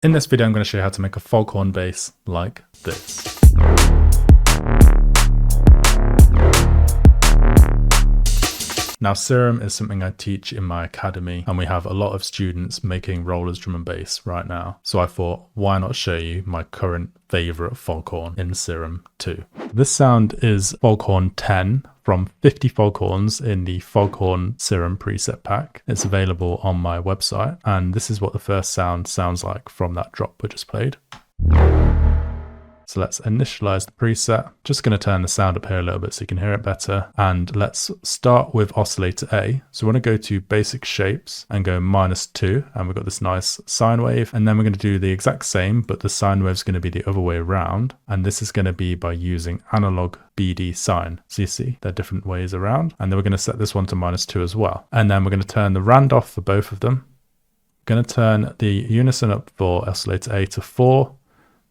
In this video, I'm going to show you how to make a foghorn bass like this. Now, Serum is something I teach in my academy, and we have a lot of students making rollers, drum and bass right now. So I thought, why not show you my current favorite foghorn in Serum 2. This sound is Foghorn 10 from 50 foghorns in the Foghorn Serum preset pack. It's available on my website, and this is what the first sound sounds like from that drop we just played. So let's initialize the preset. Just going to turn the sound up here a little bit so you can hear it better. And let's start with oscillator A. So we want to go to basic shapes and go -2. And we've got this nice sine wave. And then we're going to do the exact same, but the sine wave is going to be the other way around. And this is going to be by using analog BD sine. So you see, they're different ways around. And then we're going to set this one to -2 as well. And then we're going to turn the rand off for both of them. We're going to turn the unison up for oscillator A to 4.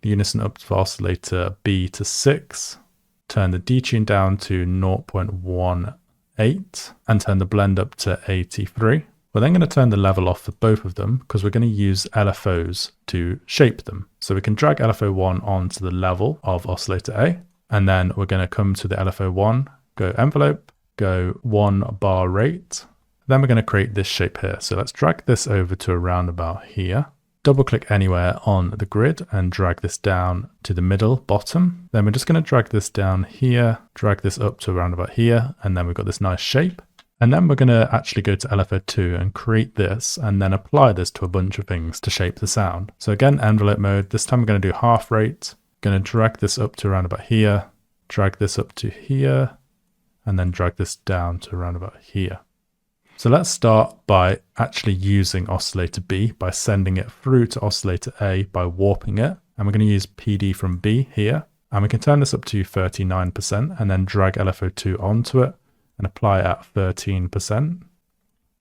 Unison up for oscillator B to 6, turn the detune down to 0.18 and turn the blend up to 83. We're then going to turn the level off for both of them because we're going to use LFOs to shape them. So we can drag LFO1 onto the level of oscillator A, and then we're going to come to the LFO1, go envelope, go 1 bar rate. Then we're going to create this shape here. So let's drag this over to around about here. Double click anywhere on the grid and drag this down to the middle bottom. Then we're just going to drag this down here, drag this up to around about here, and then we've got this nice shape. And then we're going to actually go to LFO2 and create this and then apply this to a bunch of things to shape the sound. So again, envelope mode. This time we're going to do half rate. Going to drag this up to around about here, drag this up to here, and then drag this down to around about here. So let's start by actually using oscillator B by sending it through to oscillator A by warping it. And we're going to use PD from B here. And we can turn this up to 39% and then drag LFO2 onto it and apply it at 13%.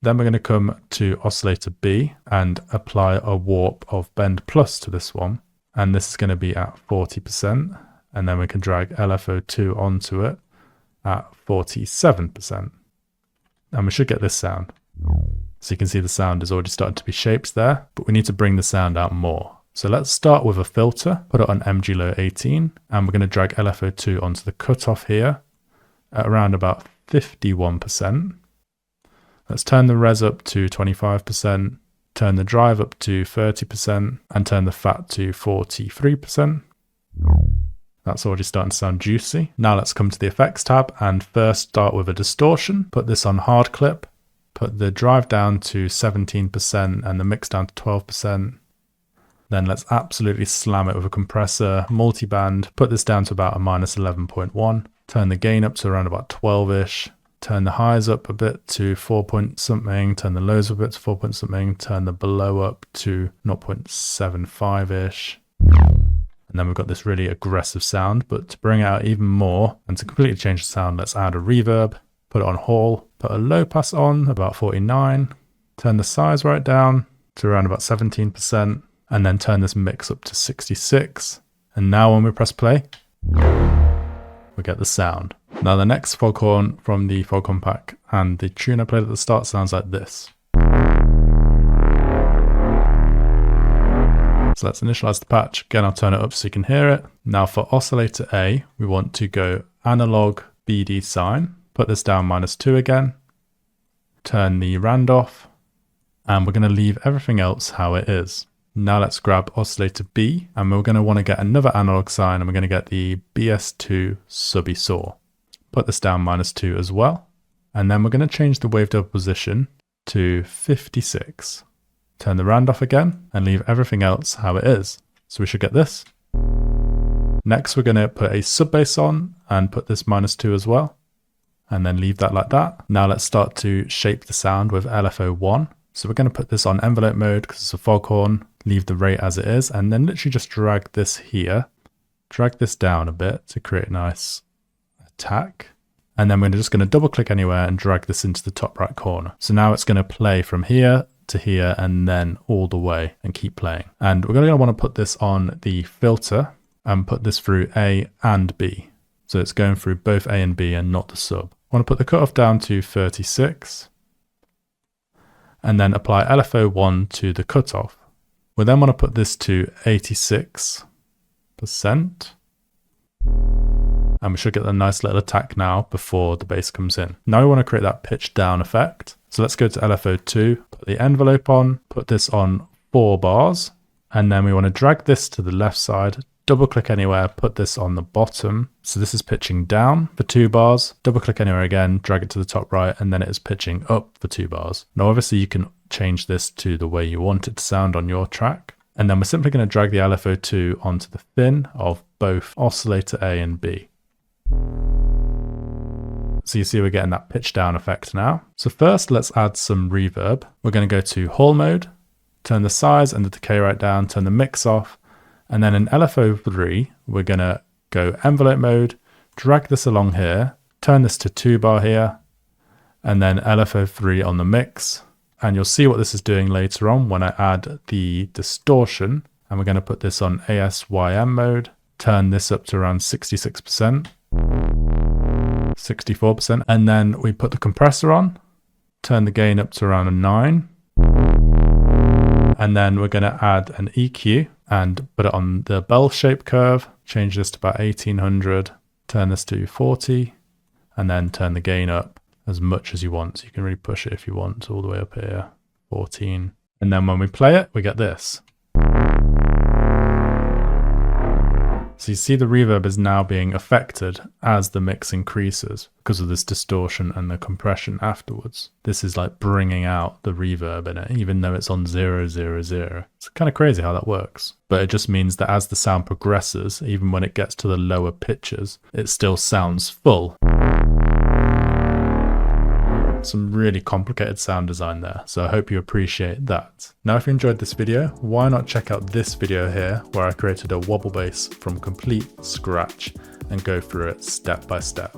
Then we're going to come to oscillator B and apply a warp of bend plus to this one. And this is going to be at 40%. And then we can drag LFO2 onto it at 47%. And we should get this sound. So you can see the sound is already starting to be shaped there, but we need to bring the sound out more. So let's start with a filter, put it on MG low 18, and we're going to drag LFO2 onto the cutoff here at around about 51%. Let's turn the res up to 25%, turn the drive up to 30%, and turn the fat to 43%. That's already starting to sound juicy. Now let's come to the effects tab and first start with a distortion. Put this on hard clip. Put the drive down to 17% and the mix down to 12%. Then let's absolutely slam it with a compressor, multiband. Put this down to about a -11.1. Turn the gain up to around about 12-ish. Turn the highs up a bit to 4 point something. Turn the lows up a bit to 4 point something. Turn the below up to 0.75-ish. And then we've got this really aggressive sound, but to bring it out even more and to completely change the sound, let's add a reverb, put it on Hall, put a low pass on about 49, turn the size right down to around about 17%, and then turn this mix up to 66. And now when we press play, we get the sound. Now the next foghorn from the Foghorn pack and the tune I played at the start sounds like this. So let's initialize the patch. Again, I'll turn it up so you can hear it. Now for oscillator A, we want to go analog BD sine. Put this down -2 again. Turn the rand off. And we're going to leave everything else how it is. Now let's grab oscillator B. And we're going to want to get another analog sine. And we're going to get the BS2 subby saw. Put this down -2 as well. And then we're going to change the wave double position to 56. Turn the rand off again and leave everything else how it is. So we should get this. Next, we're going to put a sub bass on and put this -2 as well. And then leave that like that. Now let's start to shape the sound with LFO1. So we're going to put this on envelope mode because it's a foghorn. Leave the rate as it is. And then literally just drag this here. Drag this down a bit to create a nice attack. And then we're just going to double click anywhere and drag this into the top right corner. So now it's going to play from here to here and then all the way and keep playing. And we're going to want to put this on the filter and put this through A and B. So it's going through both A and B and not the sub. I want to put the cutoff down to 36 and then apply LFO1 to the cutoff. We then want to put this to 86%. And we should get a nice little attack now before the bass comes in. Now we want to create that pitch down effect. So let's go to LFO2, put the envelope on, put this on 4 bars. And then we want to drag this to the left side, double click anywhere, put this on the bottom. So this is pitching down for 2 bars, double click anywhere again, drag it to the top right, and then it is pitching up for 2 bars. Now obviously you can change this to the way you want it to sound on your track. And then we're simply going to drag the LFO2 onto the fin of both oscillator A and B. So you see we're getting that pitch down effect now. So first let's add some reverb. We're going to go to Hall mode, turn the size and the decay right down, turn the mix off, and then in LFO3 we're going to go envelope mode, drag this along here, turn this to 2 bar here, and then LFO3 on the mix. And you'll see what this is doing later on when I add the distortion. And we're going to put this on ASYM mode, turn this up to around 66%. 64%, and then we put the compressor on, turn the gain up to around a 9, and then we're going to add an EQ and put it on the bell shape curve, change this to about 1800, turn this to 40, and then turn the gain up as much as you want. So you can really push it if you want all the way up here, 14, and then when we play it we get this. So you see the reverb is now being affected as the mix increases because of this distortion and the compression afterwards. This is like bringing out the reverb in it, even though it's on 0, 0, 0. It's kind of crazy how that works. But it just means that as the sound progresses, even when it gets to the lower pitches, it still sounds full. Some really complicated sound design there, so I hope you appreciate that. Now if you enjoyed this video, why not check out this video here where I created a wobble bass from complete scratch and go through it step by step.